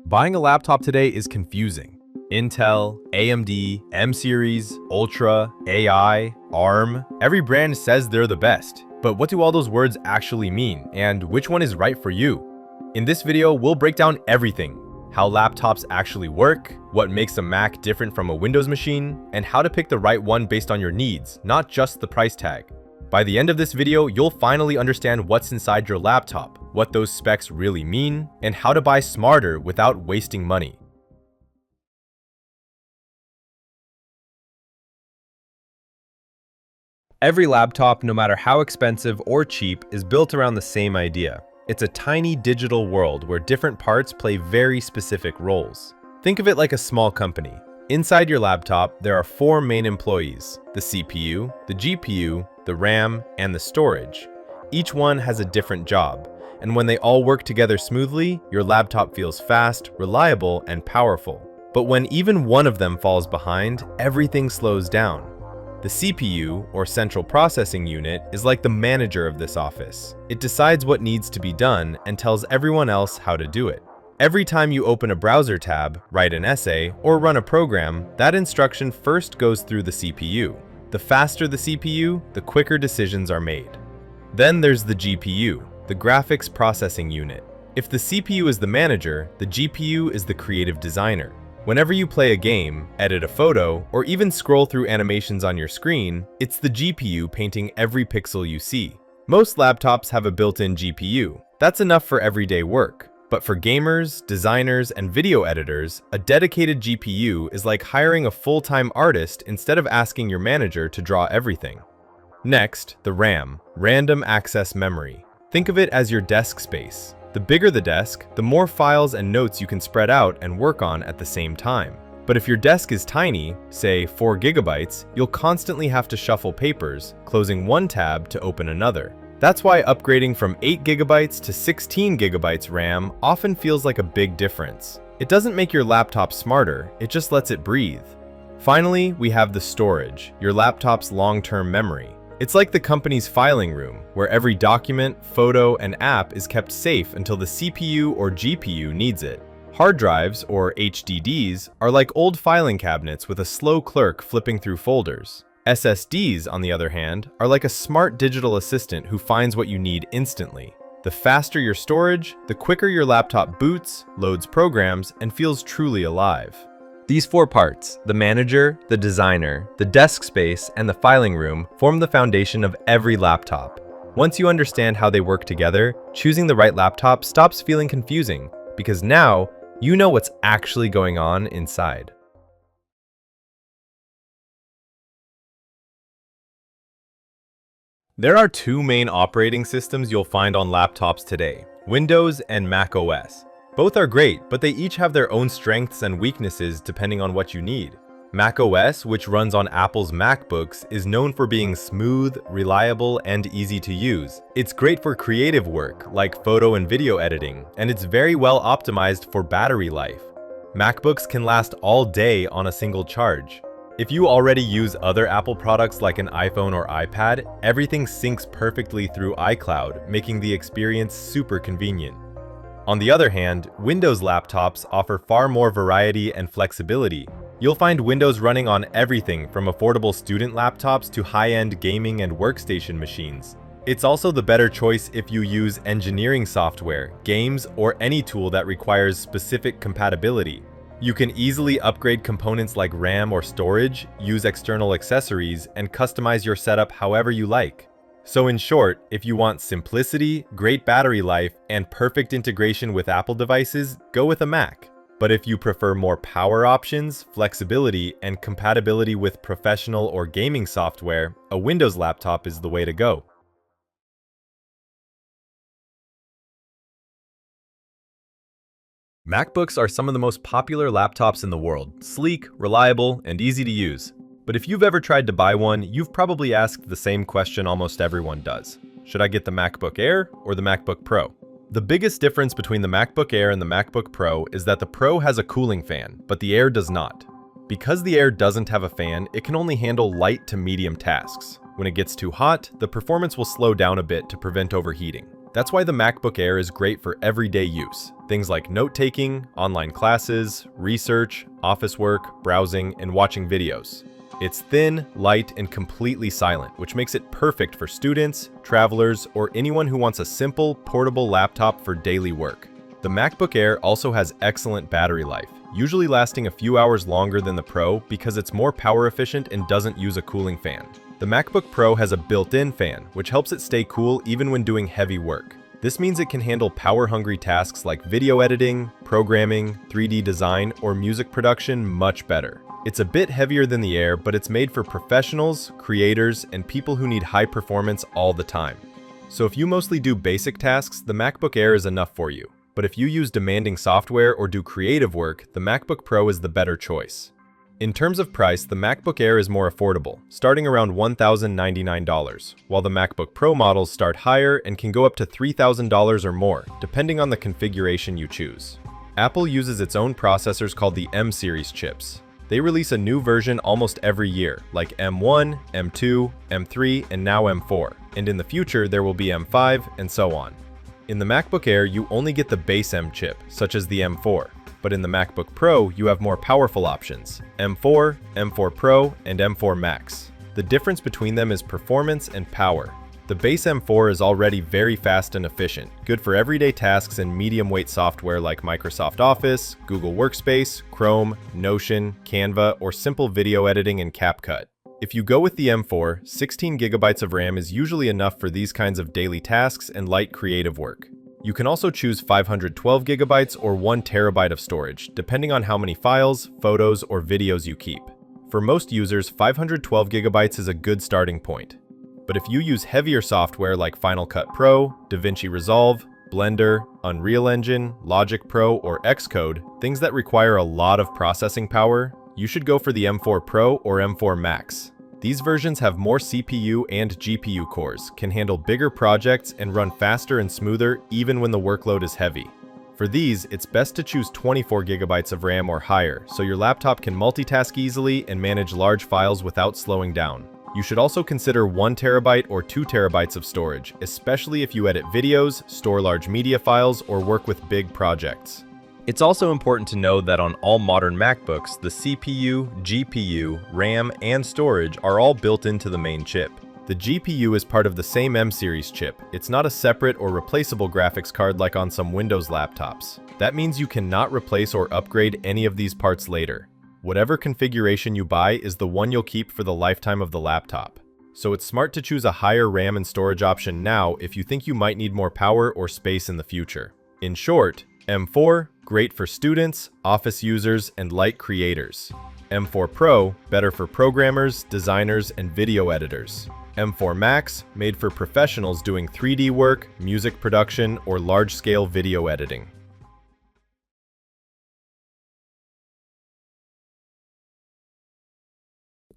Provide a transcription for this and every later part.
Buying a laptop today is confusing. Intel, AMD, M-series, Ultra, AI, ARM, every brand says they're the best. But what do all those words actually mean, and which one is right for you? In this video, we'll break down everything: how laptops actually work, what makes a Mac different from a Windows machine, and how to pick the right one based on your needs, not just the price tag. By the end of this video, you'll finally understand what's inside your laptop, what those specs really mean, and how to buy smarter without wasting money. Every laptop, no matter how expensive or cheap, is built around the same idea. It's a tiny digital world where different parts play very specific roles. Think of it like a small company. Inside your laptop, there are four main employees: the CPU, the GPU, the RAM, and the storage. Each one has a different job, and when they all work together smoothly, your laptop feels fast, reliable, and powerful. But when even one of them falls behind, everything slows down. The CPU, or Central Processing Unit, is like the manager of this office. It decides what needs to be done and tells everyone else how to do it. Every time you open a browser tab, write an essay, or run a program, that instruction first goes through the CPU. The faster the CPU, the quicker decisions are made. Then there's the GPU, the Graphics Processing Unit. If the CPU is the manager, the GPU is the creative designer. Whenever you play a game, edit a photo, or even scroll through animations on your screen, it's the GPU painting every pixel you see. Most laptops have a built-in GPU. That's enough for everyday work. But for gamers, designers, and video editors, a dedicated GPU is like hiring a full-time artist instead of asking your manager to draw everything. Next, the RAM, Random Access Memory. Think of it as your desk space. The bigger the desk, the more files and notes you can spread out and work on at the same time. But if your desk is tiny, say 4 GB, you'll constantly have to shuffle papers, closing one tab to open another. That's why upgrading from 8 GB to 16 GB RAM often feels like a big difference. It doesn't make your laptop smarter, it just lets it breathe. Finally, we have the storage, your laptop's long-term memory. It's like the company's filing room, where every document, photo, and app is kept safe until the CPU or GPU needs it. Hard drives, or HDDs, are like old filing cabinets with a slow clerk flipping through folders. SSDs, on the other hand, are like a smart digital assistant who finds what you need instantly. The faster your storage, the quicker your laptop boots, loads programs, and feels truly alive. These four parts, the manager, the designer, the desk space, and the filing room, form the foundation of every laptop. Once you understand how they work together, choosing the right laptop stops feeling confusing, because now you know what's actually going on inside. There are two main operating systems you'll find on laptops today: Windows and Mac OS. Both are great, but they each have their own strengths and weaknesses depending on what you need. Mac OS, which runs on Apple's MacBooks, is known for being smooth, reliable, and easy to use. It's great for creative work, like photo and video editing, and it's very well optimized for battery life. MacBooks can last all day on a single charge. If you already use other Apple products like an iPhone or iPad, everything syncs perfectly through iCloud, making the experience super convenient. On the other hand, Windows laptops offer far more variety and flexibility. You'll find Windows running on everything from affordable student laptops to high-end gaming and workstation machines. It's also the better choice if you use engineering software, games, or any tool that requires specific compatibility. You can easily upgrade components like RAM or storage, use external accessories, and customize your setup however you like. So in short, if you want simplicity, great battery life, and perfect integration with Apple devices, go with a Mac. But if you prefer more power options, flexibility, and compatibility with professional or gaming software, a Windows laptop is the way to go. MacBooks are some of the most popular laptops in the world, sleek, reliable, and easy to use. But if you've ever tried to buy one, you've probably asked the same question almost everyone does. Should I get the MacBook Air or the MacBook Pro? The biggest difference between the MacBook Air and the MacBook Pro is that the Pro has a cooling fan, but the Air does not. Because the Air doesn't have a fan, it can only handle light to medium tasks. When it gets too hot, the performance will slow down a bit to prevent overheating. That's why the MacBook Air is great for everyday use. Things like note-taking, online classes, research, office work, browsing, and watching videos. It's thin, light, and completely silent, which makes it perfect for students, travelers, or anyone who wants a simple, portable laptop for daily work. The MacBook Air also has excellent battery life, usually lasting a few hours longer than the Pro because it's more power efficient and doesn't use a cooling fan. The MacBook Pro has a built-in fan, which helps it stay cool even when doing heavy work. This means it can handle power-hungry tasks like video editing, programming, 3D design, or music production much better. It's a bit heavier than the Air, but it's made for professionals, creators, and people who need high performance all the time. So if you mostly do basic tasks, the MacBook Air is enough for you. But if you use demanding software or do creative work, the MacBook Pro is the better choice. In terms of price, the MacBook Air is more affordable, starting around $1,099, while the MacBook Pro models start higher and can go up to $3,000 or more, depending on the configuration you choose. Apple uses its own processors called the M-series chips. They release a new version almost every year, like M1, M2, M3, and now M4, and in the future there will be M5, and so on. In the MacBook Air, you only get the base M chip, such as the M4. But in the MacBook Pro, you have more powerful options, M4, M4 Pro, and M4 Max. The difference between them is performance and power. The base M4 is already very fast and efficient, good for everyday tasks and medium-weight software like Microsoft Office, Google Workspace, Chrome, Notion, Canva, or simple video editing in CapCut. If you go with the M4, 16 GB of RAM is usually enough for these kinds of daily tasks and light creative work. You can also choose 512 GB or 1 TB of storage, depending on how many files, photos, or videos you keep. For most users, 512 GB is a good starting point. But if you use heavier software like Final Cut Pro, DaVinci Resolve, Blender, Unreal Engine, Logic Pro, or Xcode, things that require a lot of processing power, you should go for the M4 Pro or M4 Max. These versions have more CPU and GPU cores, can handle bigger projects, and run faster and smoother even when the workload is heavy. For these, it's best to choose 24 GB of RAM or higher, so your laptop can multitask easily and manage large files without slowing down. You should also consider 1 TB or 2 TB of storage, especially if you edit videos, store large media files, or work with big projects. It's also important to know that on all modern MacBooks, the CPU, GPU, RAM, and storage are all built into the main chip. The GPU is part of the same M-series chip. It's not a separate or replaceable graphics card like on some Windows laptops. That means you cannot replace or upgrade any of these parts later. Whatever configuration you buy is the one you'll keep for the lifetime of the laptop. So it's smart to choose a higher RAM and storage option now if you think you might need more power or space in the future. In short, M4, great for students, office users, and light creators. M4 Pro, better for programmers, designers, and video editors. M4 Max, made for professionals doing 3D work, music production, or large-scale video editing.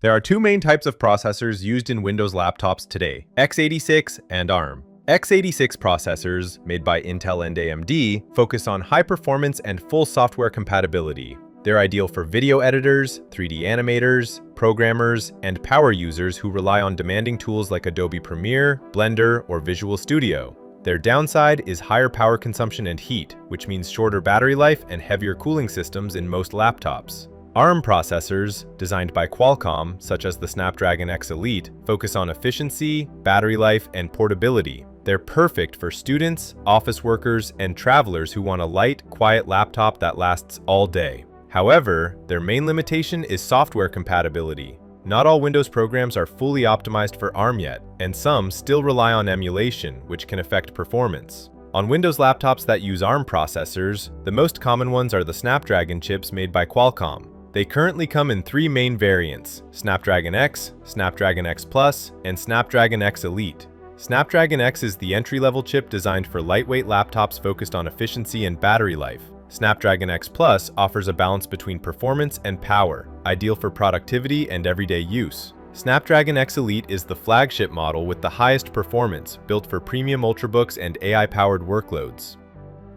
There are two main types of processors used in Windows laptops today, x86 and ARM. x86 processors, made by Intel and AMD, focus on high performance and full software compatibility. They're ideal for video editors, 3D animators, programmers, and power users who rely on demanding tools like Adobe Premiere, Blender, or Visual Studio. Their downside is higher power consumption and heat, which means shorter battery life and heavier cooling systems in most laptops. ARM processors, designed by Qualcomm, such as the Snapdragon X Elite, focus on efficiency, battery life, and portability. They're perfect for students, office workers, and travelers who want a light, quiet laptop that lasts all day. However, their main limitation is software compatibility. Not all Windows programs are fully optimized for ARM yet, and some still rely on emulation, which can affect performance. On Windows laptops that use ARM processors, the most common ones are the Snapdragon chips made by Qualcomm. They currently come in three main variants: Snapdragon X, Snapdragon X Plus, and Snapdragon X Elite. Snapdragon X is the entry-level chip designed for lightweight laptops focused on efficiency and battery life. Snapdragon X Plus offers a balance between performance and power, ideal for productivity and everyday use. Snapdragon X Elite is the flagship model with the highest performance, built for premium ultrabooks and AI-powered workloads.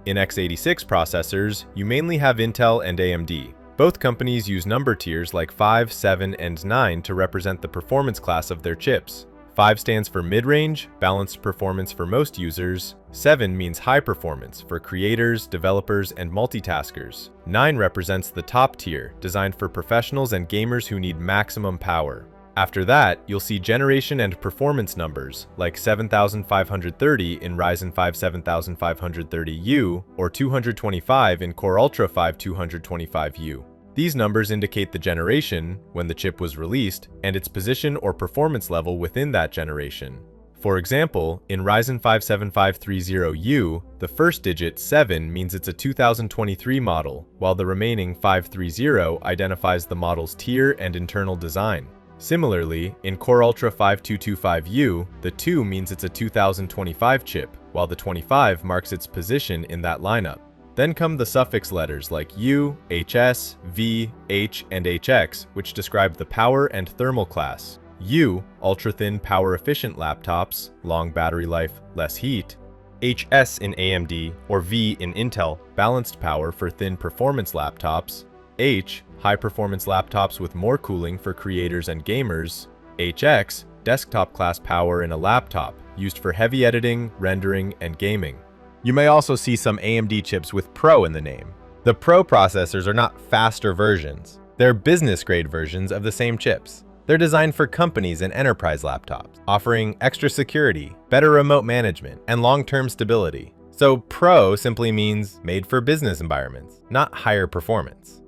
In x86 processors, you mainly have Intel and AMD. Both companies use number tiers like 5, 7, and 9 to represent the performance class of their chips. 5 stands for mid-range, balanced performance for most users. 7 means high performance for creators, developers, and multitaskers. 9 represents the top tier, designed for professionals and gamers who need maximum power. After that, you'll see generation and performance numbers, like 7530 in Ryzen 5 7530U or 225 in Core Ultra 5 225U. These numbers indicate the generation, when the chip was released, and its position or performance level within that generation. For example, in Ryzen 5 7530U, the first digit 7 means it's a 2023 model, while the remaining 530 identifies the model's tier and internal design. Similarly, in Core Ultra 5225U, the 2 means it's a 2025 chip, while the 25 marks its position in that lineup. Then come the suffix letters like U, HS, V, H, and HX, which describe the power and thermal class. U, ultra-thin power-efficient laptops, long battery life, less heat. HS in AMD, or V in Intel, balanced power for thin performance laptops. H, high-performance laptops with more cooling for creators and gamers. HX, desktop-class power in a laptop, used for heavy editing, rendering, and gaming. You may also see some AMD chips with Pro in the name. The Pro processors are not faster versions. They're business-grade versions of the same chips. They're designed for companies and enterprise laptops, offering extra security, better remote management, and long-term stability. So Pro simply means made for business environments, not higher performance.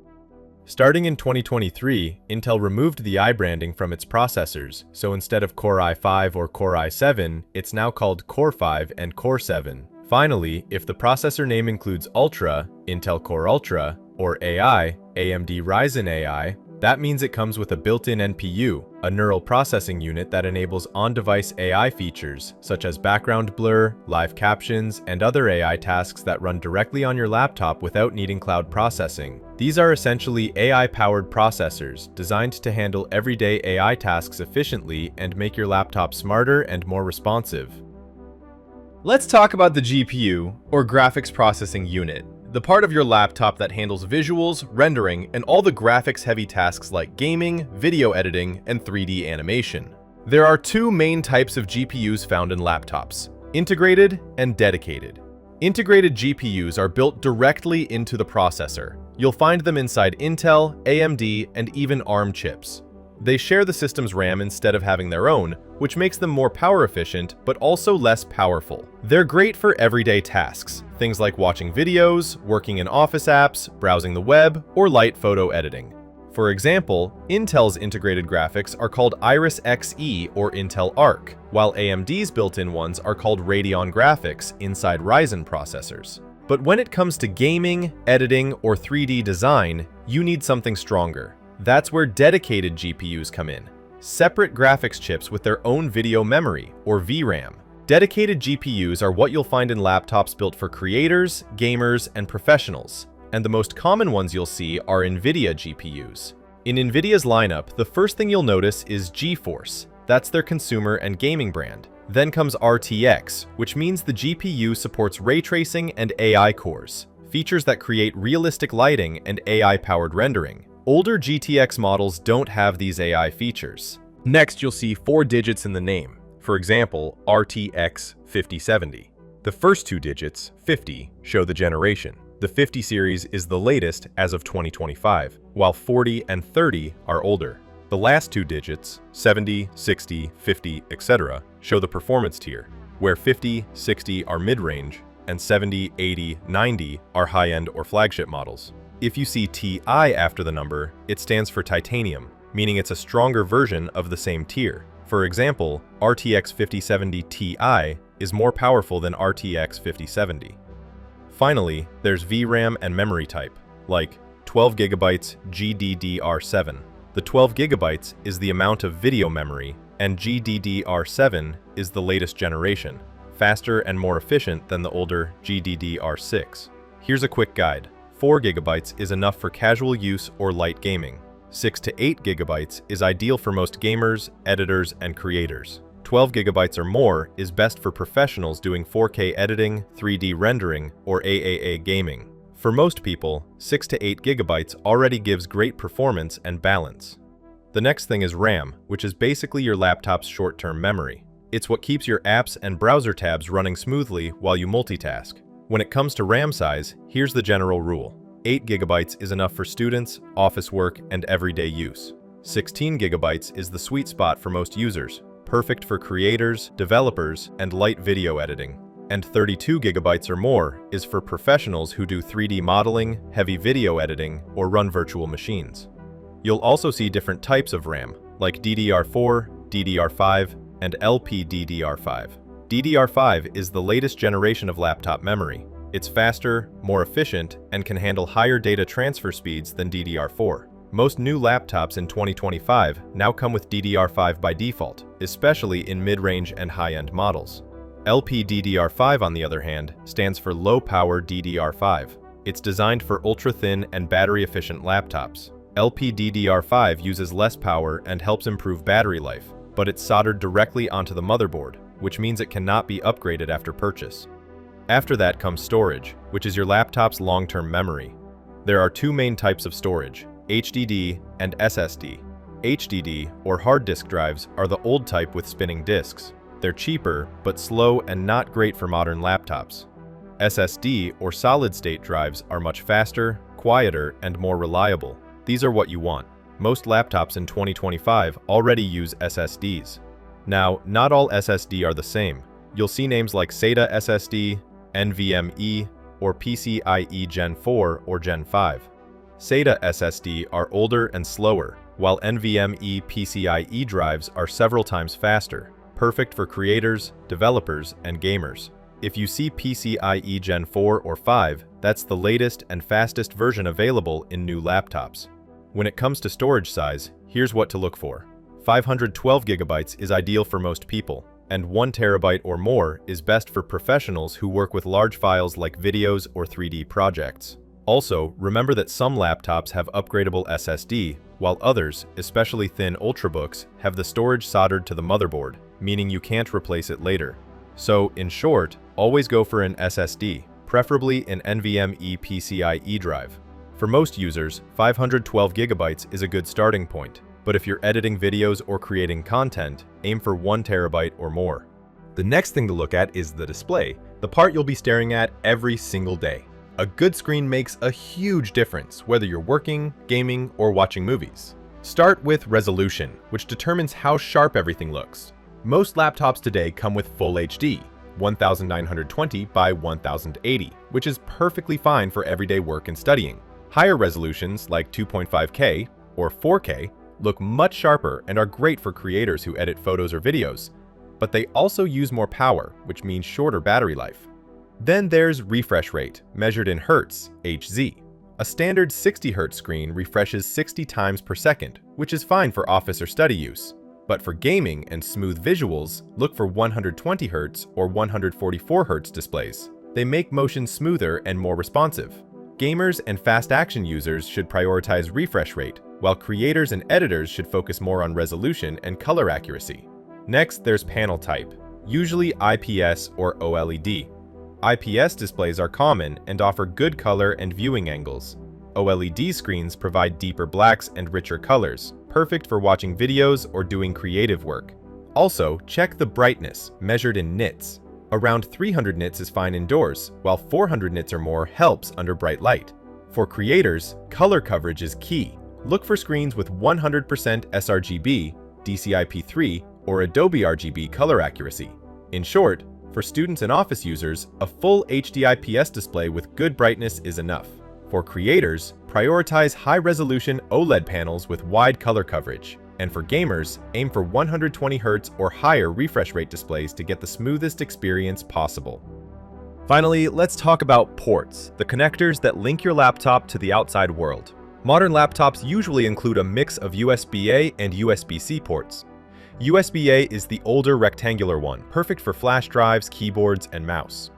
Starting in 2023, Intel removed the I branding from its processors, so instead of Core i5 or Core i7, it's now called Core 5 and Core 7. Finally, if the processor name includes Ultra, Intel Core Ultra, or AI, AMD Ryzen AI, that means it comes with a built-in NPU, a neural processing unit that enables on-device AI features, such as background blur, live captions, and other AI tasks that run directly on your laptop without needing cloud processing. These are essentially AI-powered processors, designed to handle everyday AI tasks efficiently and make your laptop smarter and more responsive. Let's talk about the GPU, or Graphics Processing Unit, the part of your laptop that handles visuals, rendering, and all the graphics-heavy tasks like gaming, video editing, and 3D animation. There are two main types of GPUs found in laptops: integrated and dedicated. Integrated GPUs are built directly into the processor. You'll find them inside Intel, AMD, and even ARM chips. They share the system's RAM instead of having their own, which makes them more power efficient, but also less powerful. They're great for everyday tasks, things like watching videos, working in office apps, browsing the web, or light photo editing. For example, Intel's integrated graphics are called Iris Xe or Intel Arc, while AMD's built-in ones are called Radeon Graphics inside Ryzen processors. But when it comes to gaming, editing, or 3D design, you need something stronger. That's where dedicated GPUs come in. Separate graphics chips with their own video memory, or VRAM. Dedicated GPUs are what you'll find in laptops built for creators, gamers, and professionals. And the most common ones you'll see are NVIDIA GPUs. In NVIDIA's lineup, the first thing you'll notice is GeForce. That's their consumer and gaming brand. Then comes RTX, which means the GPU supports ray tracing and AI cores, features that create realistic lighting and AI-powered rendering. Older GTX models don't have these AI features. Next, you'll see 4 digits in the name. For example, RTX 5070. The first 2 digits, 50, show the generation. The 50 series is the latest as of 2025, while 40 and 30 are older. The last 2 digits, 70, 60, 50, etc., show the performance tier, where 50, 60 are mid-range, and 70, 80, 90 are high-end or flagship models. If you see TI after the number, it stands for titanium, meaning it's a stronger version of the same tier. For example, RTX 5070 Ti is more powerful than RTX 5070. Finally, there's VRAM and memory type, like 12GB GDDR7. The 12GB is the amount of video memory, and GDDR7 is the latest generation, faster and more efficient than the older GDDR6. Here's a quick guide. 4GB is enough for casual use or light gaming. 6 to 8GB is ideal for most gamers, editors, and creators. 12GB or more is best for professionals doing 4K editing, 3D rendering, or AAA gaming. For most people, 6 to 8GB already gives great performance and balance. The next thing is RAM, which is basically your laptop's short-term memory. It's what keeps your apps and browser tabs running smoothly while you multitask. When it comes to RAM size, here's the general rule. 8 GB is enough for students, office work, and everyday use. 16 GB is the sweet spot for most users, perfect for creators, developers, and light video editing. And 32 GB or more is for professionals who do 3D modeling, heavy video editing, or run virtual machines. You'll also see different types of RAM, like DDR4, DDR5, and LPDDR5. DDR5 is the latest generation of laptop memory. It's faster, more efficient, and can handle higher data transfer speeds than DDR4. Most new laptops in 2025 now come with DDR5 by default, especially in mid-range and high-end models. LPDDR5, on the other hand, stands for Low Power DDR5. It's designed for ultra-thin and battery-efficient laptops. LPDDR5 uses less power and helps improve battery life, but it's soldered directly onto the motherboard, which means it cannot be upgraded after purchase. After that comes storage, which is your laptop's long-term memory. There are two main types of storage, HDD and SSD. HDD, or hard disk drives, are the old type with spinning disks. They're cheaper, but slow and not great for modern laptops. SSD, or solid-state drives, are much faster, quieter, and more reliable. These are what you want. Most laptops in 2025 already use SSDs. Now, not all SSD are the same. You'll see names like SATA SSD, NVMe, or PCIe Gen 4 or Gen 5. SATA SSD are older and slower, while NVMe PCIe drives are several times faster, perfect for creators, developers, and gamers. If you see PCIe Gen 4 or 5, that's the latest and fastest version available in new laptops. When it comes to storage size, here's what to look for. 512 GB is ideal for most people, and 1 TB or more is best for professionals who work with large files like videos or 3D projects. Also, remember that some laptops have upgradable SSD, while others, especially thin ultrabooks, have the storage soldered to the motherboard, meaning you can't replace it later. So, in short, always go for an SSD, preferably an NVMe PCIe drive. For most users, 512 GB is a good starting point, but if you're editing videos or creating content, aim for 1 TB or more. The next thing to look at is the display, the part you'll be staring at every single day. A good screen makes a huge difference, whether you're working, gaming, or watching movies. Start with resolution, which determines how sharp everything looks. Most laptops today come with Full HD, 1920 by 1080, which is perfectly fine for everyday work and studying. Higher resolutions, like 2.5K or 4K, look much sharper and are great for creators who edit photos or videos, but they also use more power, which means shorter battery life. Then there's refresh rate, measured in Hertz, Hz. A standard 60 Hz screen refreshes 60 times per second, which is fine for office or study use. But for gaming and smooth visuals, look for 120 Hz or 144 Hz displays. They make motion smoother and more responsive. Gamers and fast action users should prioritize refresh rate, while creators and editors should focus more on resolution and color accuracy. Next, there's panel type, usually IPS or OLED. IPS displays are common and offer good color and viewing angles. OLED screens provide deeper blacks and richer colors, perfect for watching videos or doing creative work. Also, check the brightness, measured in nits. Around 300 nits is fine indoors, while 400 nits or more helps under bright light. For creators, color coverage is key. Look for screens with 100% sRGB, DCI-P3, or Adobe RGB color accuracy. In short, for students and office users, a full HD IPS display with good brightness is enough. For creators, prioritize high-resolution OLED panels with wide color coverage. And for gamers, aim for 120 Hz or higher refresh rate displays to get the smoothest experience possible. Finally, let's talk about ports, the connectors that link your laptop to the outside world. Modern laptops usually include a mix of USB-A and USB-C ports. USB-A is the older rectangular one, perfect for flash drives, keyboards, and mouse.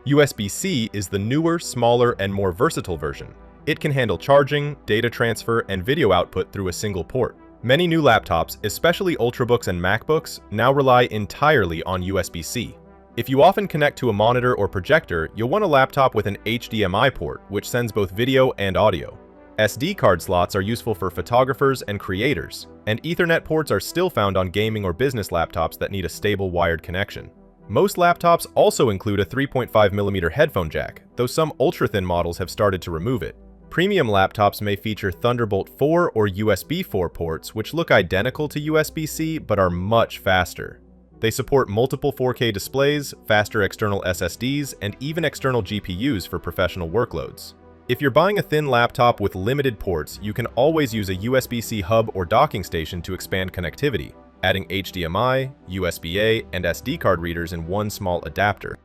USB-C is the newer, smaller, and more versatile version. It can handle charging, data transfer, and video output through a single port. Many new laptops, especially Ultrabooks and MacBooks, now rely entirely on USB-C. If you often connect to a monitor or projector, you'll want a laptop with an HDMI port, which sends both video and audio. SD card slots are useful for photographers and creators, and Ethernet ports are still found on gaming or business laptops that need a stable wired connection. Most laptops also include a 3.5mm headphone jack, though some ultra-thin models have started to remove it. Premium laptops may feature Thunderbolt 4 or USB 4 ports, which look identical to USB-C but are much faster. They support multiple 4K displays, faster external SSDs, and even external GPUs for professional workloads. If you're buying a thin laptop with limited ports, you can always use a USB-C hub or docking station to expand connectivity, adding HDMI, USB-A, and SD card readers in one small adapter.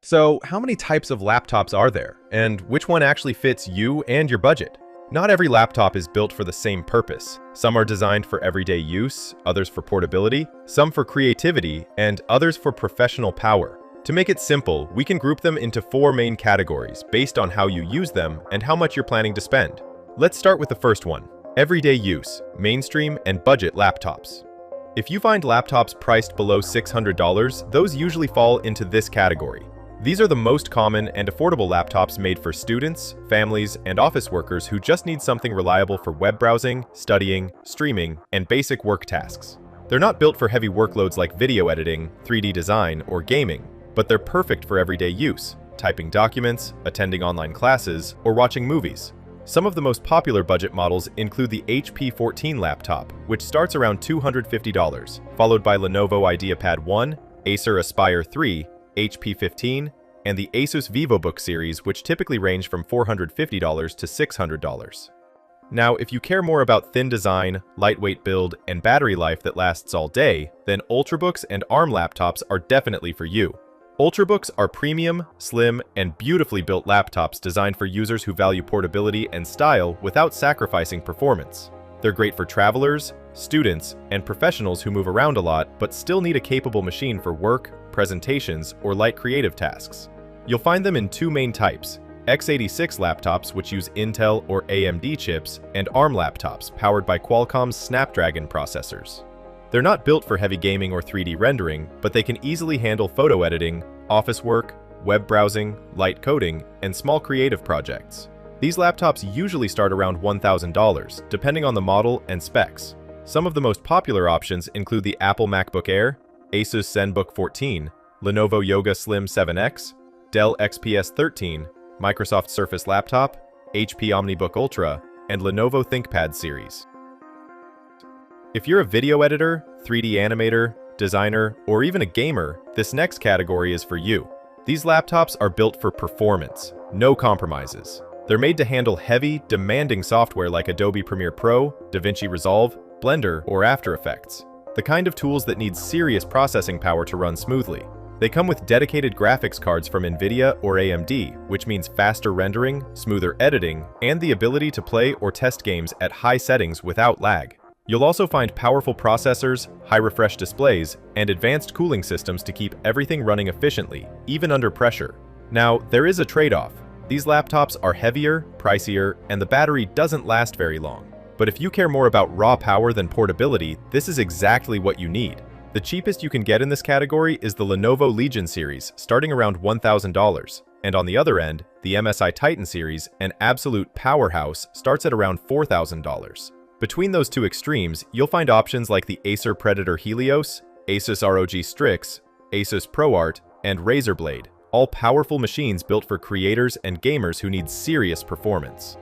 So, how many types of laptops are there, and which one actually fits you and your budget? Not every laptop is built for the same purpose. Some are designed for everyday use, others for portability, some for creativity, and others for professional power. To make it simple, we can group them into 4 main categories based on how you use them and how much you're planning to spend. Let's start with the first one: everyday use, mainstream, and budget laptops. If you find laptops priced below $600, those usually fall into this category. These are the most common and affordable laptops made for students, families, and office workers who just need something reliable for web browsing, studying, streaming, and basic work tasks. They're not built for heavy workloads like video editing, 3D design, or gaming, but they're perfect for everyday use, typing documents, attending online classes, or watching movies. Some of the most popular budget models include the HP 14 laptop, which starts around $250, followed by Lenovo IdeaPad 1, Acer Aspire 3, HP 15, and the Asus VivoBook series, which typically range from $450 to $600. Now, if you care more about thin design, lightweight build, and battery life that lasts all day, then Ultrabooks and ARM laptops are definitely for you. Ultrabooks are premium, slim, and beautifully built laptops designed for users who value portability and style without sacrificing performance. They're great for travelers, students, and professionals who move around a lot but still need a capable machine for work, presentations, or light creative tasks. You'll find them in 2 main types: x86 laptops, which use Intel or AMD chips, and ARM laptops powered by Qualcomm's Snapdragon processors. They're not built for heavy gaming or 3D rendering, but they can easily handle photo editing, office work, web browsing, light coding, and small creative projects. These laptops usually start around $1,000, depending on the model and specs. Some of the most popular options include the Apple MacBook Air, Asus ZenBook 14, Lenovo Yoga Slim 7X, Dell XPS 13, Microsoft Surface Laptop, HP OmniBook Ultra, and Lenovo ThinkPad series. If you're a video editor, 3D animator, designer, or even a gamer, this next category is for you. These laptops are built for performance, no compromises. They're made to handle heavy, demanding software like Adobe Premiere Pro, DaVinci Resolve, Blender, or After Effects. The kind of tools that need serious processing power to run smoothly. They come with dedicated graphics cards from NVIDIA or AMD, which means faster rendering, smoother editing, and the ability to play or test games at high settings without lag. You'll also find powerful processors, high refresh displays, and advanced cooling systems to keep everything running efficiently, even under pressure. Now, there is a trade-off. These laptops are heavier, pricier, and the battery doesn't last very long. But if you care more about raw power than portability, this is exactly what you need. The cheapest you can get in this category is the Lenovo Legion series, starting around $1,000. And on the other end, the MSI Titan series, an absolute powerhouse, starts at around $4,000. Between those two extremes, you'll find options like the Acer Predator Helios, Asus ROG Strix, Asus ProArt, and Razer Blade, all powerful machines built for creators and gamers who need serious performance.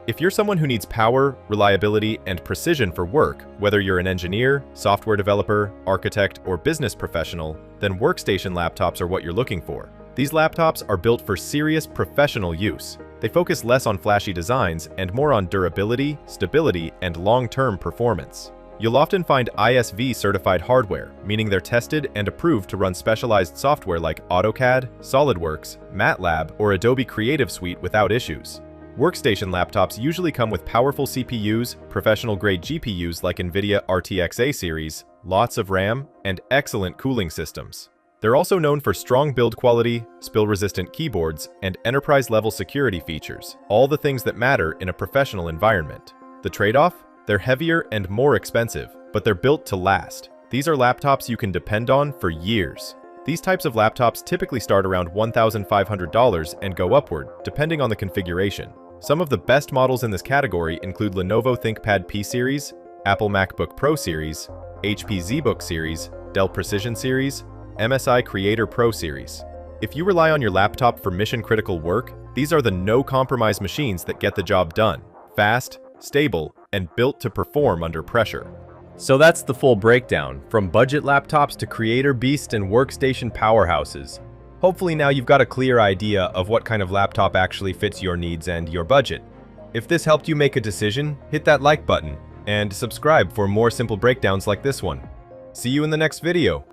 If you're someone who needs power, reliability, and precision for work, whether you're an engineer, software developer, architect, or business professional, then workstation laptops are what you're looking for. These laptops are built for serious professional use. They focus less on flashy designs and more on durability, stability, and long-term performance. You'll often find ISV certified hardware, meaning they're tested and approved to run specialized software like AutoCAD, SolidWorks, MATLAB, or Adobe Creative Suite without issues. Workstation laptops usually come with powerful CPUs, professional-grade GPUs like NVIDIA RTX A series, lots of RAM, and excellent cooling systems. They're also known for strong build quality, spill-resistant keyboards, and enterprise-level security features, all the things that matter in a professional environment. The trade-off? They're heavier and more expensive, but they're built to last. These are laptops you can depend on for years. These types of laptops typically start around $1,500 and go upward, depending on the configuration. Some of the best models in this category include Lenovo ThinkPad P Series, Apple MacBook Pro Series, HP ZBook Series, Dell Precision Series, MSI Creator Pro Series. If you rely on your laptop for mission-critical work, these are the no-compromise machines that get the job done. Fast, stable, and built to perform under pressure. So that's the full breakdown, from budget laptops to creator beast and workstation powerhouses. Hopefully now you've got a clear idea of what kind of laptop actually fits your needs and your budget. If this helped you make a decision, hit that like button and subscribe for more simple breakdowns like this one. See you in the next video.